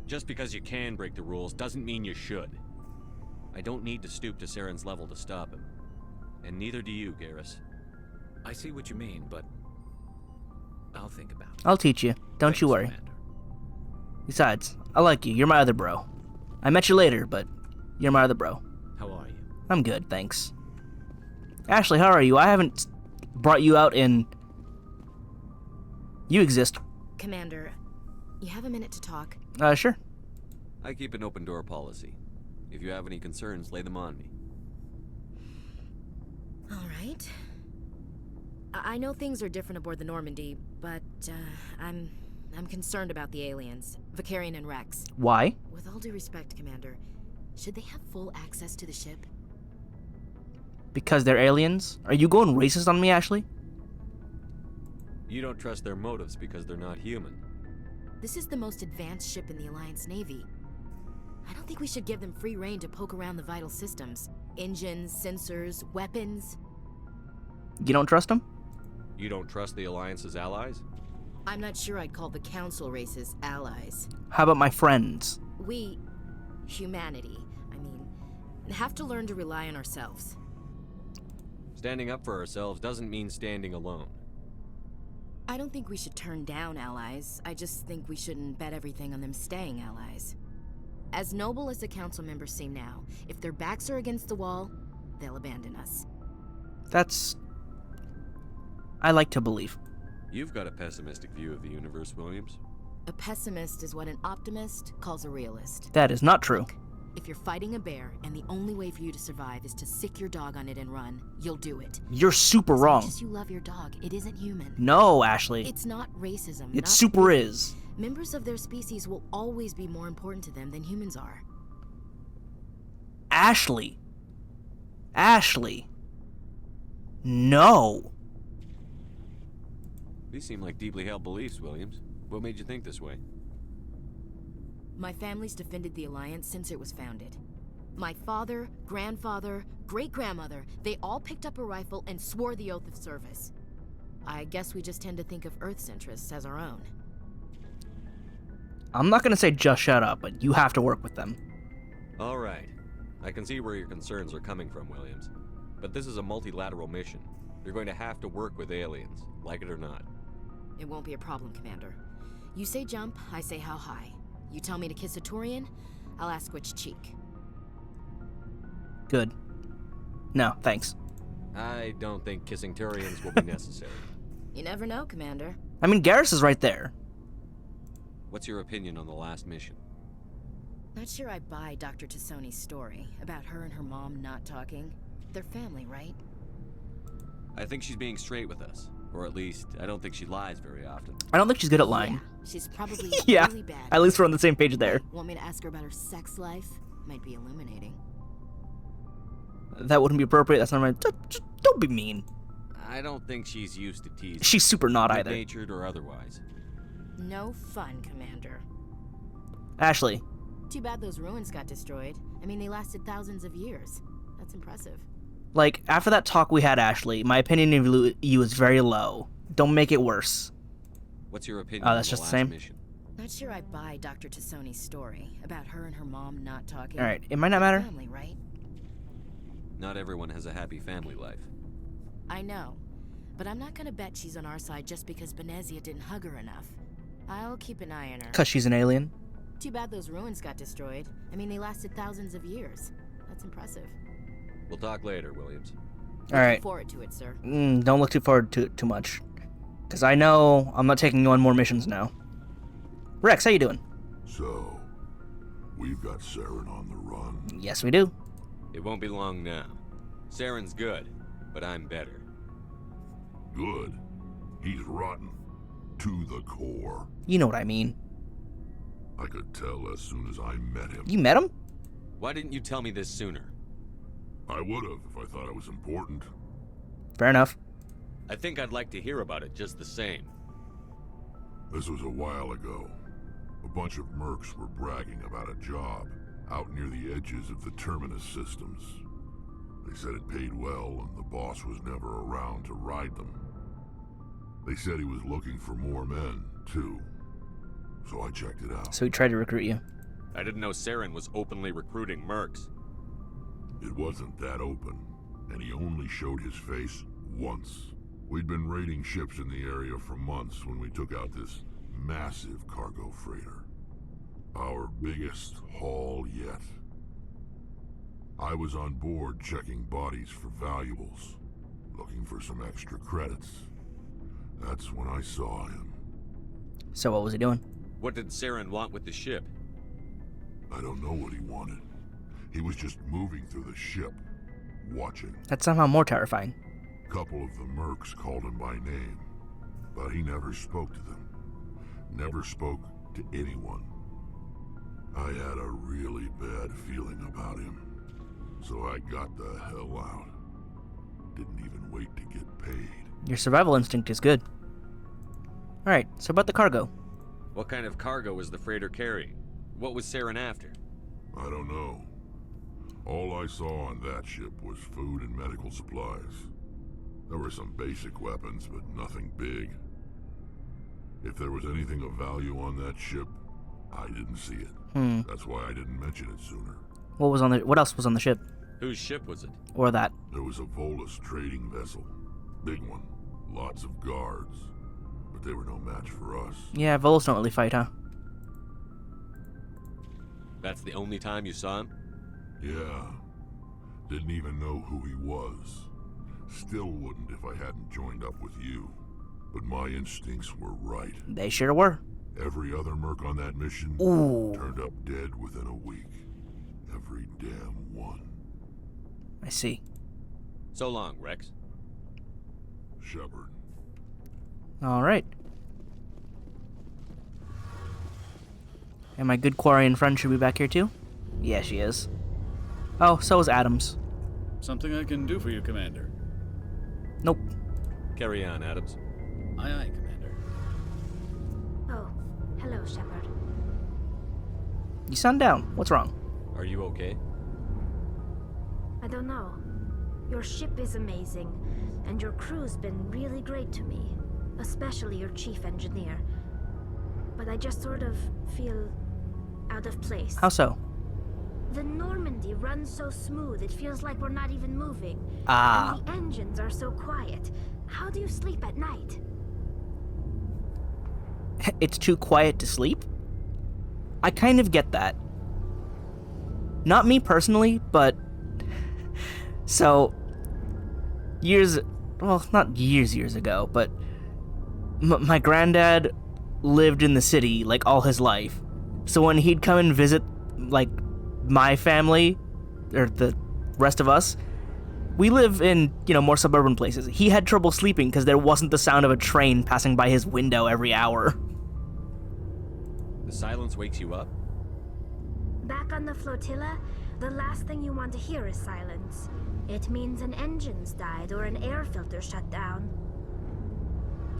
Just because you can break the rules doesn't mean you should. I don't need to stoop to Saren's level to stop him. And neither do you, Garrus. I see what you mean, but I'll think about it. I'll teach you. Don't you worry. Commander. Besides, I like you. You're my other bro. I met you later, but you're my other bro. How are you? I'm good, thanks. Ashley, how are you? I haven't brought you out in... You exist. Commander, you have a minute to talk? Sure. I keep an open door policy. If you have any concerns, lay them on me. All right. I know things are different aboard the Normandy, but I'm concerned about the aliens, Vicarian and Rex. Why? With all due respect, Commander, should they have full access to the ship? Because they're aliens? Are you going racist on me, Ashley? You don't trust their motives because they're not human. This is the most advanced ship in the Alliance Navy. I don't think we should give them free rein to poke around the vital systems. Engines, sensors, weapons. You don't trust them? You don't trust the Alliance's allies? I'm not sure I'd call the Council races allies. How about my friends? We, humanity, have to learn to rely on ourselves. Standing up for ourselves doesn't mean standing alone. I don't think we should turn down allies. I just think we shouldn't bet everything on them staying allies. As noble as the Council members seem now, if their backs are against the wall, they'll abandon us. That's... I like to believe. You've got a pessimistic view of the universe, Williams. A pessimist is what an optimist calls a realist. That is not true. Look, if you're fighting a bear and the only way for you to survive is to sick your dog on it and run, you'll do it. You're super wrong. As much as you love your dog, it isn't human. No, Ashley. It's not racism. It not super is. Members of their species will always be more important to them than humans are. Ashley. Ashley. No. These seem like deeply held beliefs, Williams. What made you think this way? My family's defended the Alliance since it was founded. My father, grandfather, great-grandmother, they all picked up a rifle and swore the oath of service. I guess we just tend to think of Earth's interests as our own. I'm not gonna say just shut up, but you have to work with them. All right. I can see where your concerns are coming from, Williams. But this is a multilateral mission. You're going to have to work with aliens, like it or not. It won't be a problem, Commander. You say jump, I say how high. You tell me to kiss a Turian, I'll ask which cheek. Good. No, thanks. I don't think kissing Turians will be necessary. You never know, Commander. I mean, Garrus is right there. What's your opinion on the last mission? Not sure I buy Dr. Tassoni's story about her and her mom not talking. They're family, right? I think she's being straight with us. Or at least, I don't think she lies very often. I don't think she's good at lying. Yeah, she's probably yeah, really bad. At least we're on the same page there. Want me to ask her about her sex life? Might be illuminating. That wouldn't be appropriate. That's not right. Just don't be mean. I don't think she's used to teasing. She's super not either. Good-natured or otherwise. No fun, Commander. Ashley. Too bad those ruins got destroyed. I mean, they lasted thousands of years. That's impressive. Like, after that talk we had, Ashley, my opinion of you is very low. Don't make it worse. What's your opinion that's on just the last the same? mission? Not sure I buy Dr. Tassoni's story about her and her mom not talking. Alright, it might not matter. Family, right? Not everyone has a happy family life. I know. But I'm not gonna bet she's on our side just because Benezia didn't hug her enough. I'll keep an eye on her. 'Cause she's an alien? Too bad those ruins got destroyed. I mean, they lasted thousands of years. That's impressive. We'll talk later, Williams. Alright. Look forward to it, sir. Don't look too forward to it too much. Because I know I'm not taking you on more missions now. Rex, how you doing? So, we've got Saren on the run. Yes, we do. It won't be long now. Saren's good, but I'm better. Good. He's rotten. To the core. You know what I mean. I could tell as soon as I met him. You met him? Why didn't you tell me this sooner? I would have if I thought it was important. Fair enough. I think I'd like to hear about it just the same. This was a while ago. A bunch of mercs were bragging about a job out near the edges of the Terminus systems. They said it paid well and the boss was never around to ride them. They said he was looking for more men, too. So I checked it out. So he tried to recruit you. I didn't know Saren was openly recruiting mercs. It wasn't that open, and he only showed his face once. We'd been raiding ships in the area for months when we took out this massive cargo freighter. Our biggest haul yet. I was on board checking bodies for valuables, looking for some extra credits. That's when I saw him. So what was he doing? What did Saren want with the ship? I don't know what he wanted. He was just moving through the ship, watching. That's somehow more terrifying. A couple of the mercs called him by name, but he never spoke to them. Never spoke to anyone. I had a really bad feeling about him, so I got the hell out. Didn't even wait to get paid. Your survival instinct is good. Alright, so about the cargo. What kind of cargo was the freighter carrying? What was Saren after? I don't know. All I saw on that ship was food and medical supplies. There were some basic weapons, but nothing big. If there was anything of value on that ship, I didn't see it. That's why I didn't mention it sooner. What else was on the ship? Whose ship was it? Or that? There was a Volus trading vessel. Big one. Lots of guards. But they were no match for us. Yeah, Volus don't really fight, huh? That's the only time you saw him? Yeah. Didn't even know who he was. Still wouldn't if I hadn't joined up with you. But my instincts were right. They sure were. Every other merc on that mission turned up dead within a week. Every damn one. I see. So long, Rex. Shepard. Alright. And my good Quarian friend should be back here too? Yeah, she is. Oh, so is Adams. Something I can do for you, Commander. Nope. Carry on, Adams. Aye, aye, Commander. Oh, hello, Shepard. You sound down. What's wrong? Are you okay? I don't know. Your ship is amazing, and your crew's been really great to me, especially your chief engineer. But I just sort of feel out of place. How so? The Normandy runs so smooth, it feels like we're not even moving. Ah. And the engines are so quiet. How do you sleep at night? It's too quiet to sleep? I kind of get that. Not me personally, but... So, not years ago, but my granddad lived in the city, like, all his life. So when he'd come and visit, like, my family, or the rest of us, we live in, more suburban places. He had trouble sleeping because there wasn't the sound of a train passing by his window every hour. The silence wakes you up? Back on the flotilla, the last thing you want to hear is silence. It means an engine's died or an air filter shut down.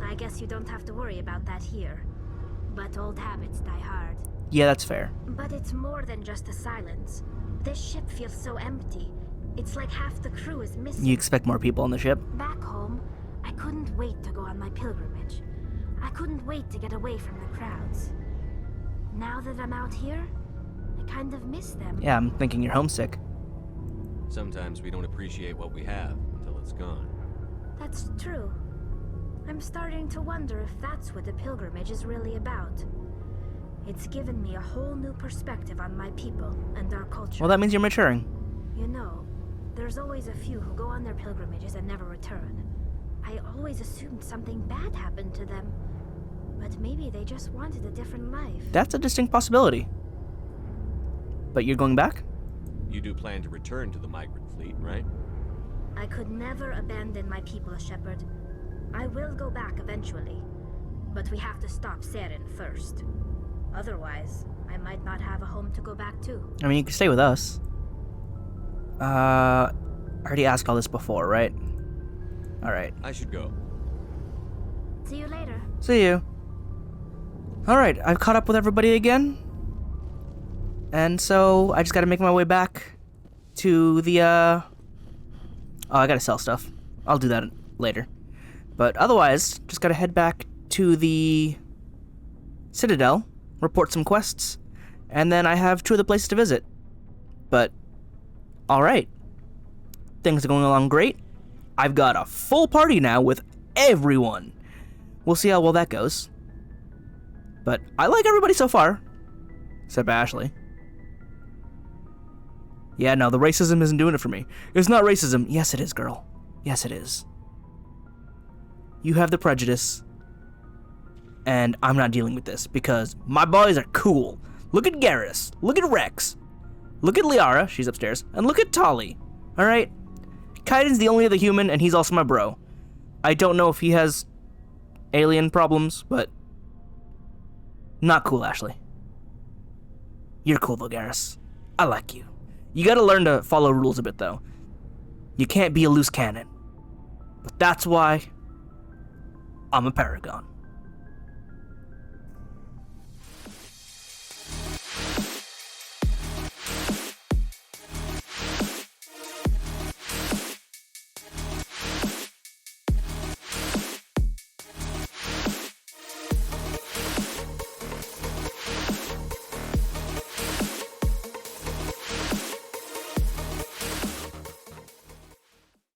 I guess you don't have to worry about that here. But old habits die hard. Yeah, that's fair. But it's more than just the silence. This ship feels so empty. It's like half the crew is missing. You expect more people on the ship? Back home, I couldn't wait to go on my pilgrimage. I couldn't wait to get away from the crowds. Now that I'm out here, I kind of miss them. Yeah, I'm thinking you're homesick. Sometimes we don't appreciate what we have until it's gone. That's true. I'm starting to wonder if that's what the pilgrimage is really about. It's given me a whole new perspective on my people and our culture. Well, that means you're maturing. You know, there's always a few who go on their pilgrimages and never return. I always assumed something bad happened to them. But maybe they just wanted a different life. That's a distinct possibility. But you're going back? You do plan to return to the migrant fleet, right? I could never abandon my people, Shepard. I will go back eventually. But we have to stop Saren first. Otherwise, I might not have a home to go back to. I mean, you can stay with us. I already asked all this before, right? Alright. I should go. See you later. See you. Alright, I've caught up with everybody again. And so, I just gotta make my way back to the, Oh, I gotta sell stuff. I'll do that later. But otherwise, just gotta head back to the Citadel, report some quests, and then I have 2 other places to visit. But, alright. Things are going along great. I've got a full party now with everyone. We'll see how well that goes. But I like everybody so far. Except Ashley. Yeah, no, the racism isn't doing it for me. It's not racism. Yes, it is, girl. Yes, it is. You have the prejudice. And I'm not dealing with this because my boys are cool. Look at Garrus. Look at Rex. Look at Liara. She's upstairs. And look at Tali. Alright? Kaiden's the only other human, and he's also my bro. I don't know if he has alien problems, but not cool, Ashley. You're cool, though, Garrus. I like you. You gotta learn to follow rules a bit, though. You can't be a loose cannon. But that's why I'm a paragon.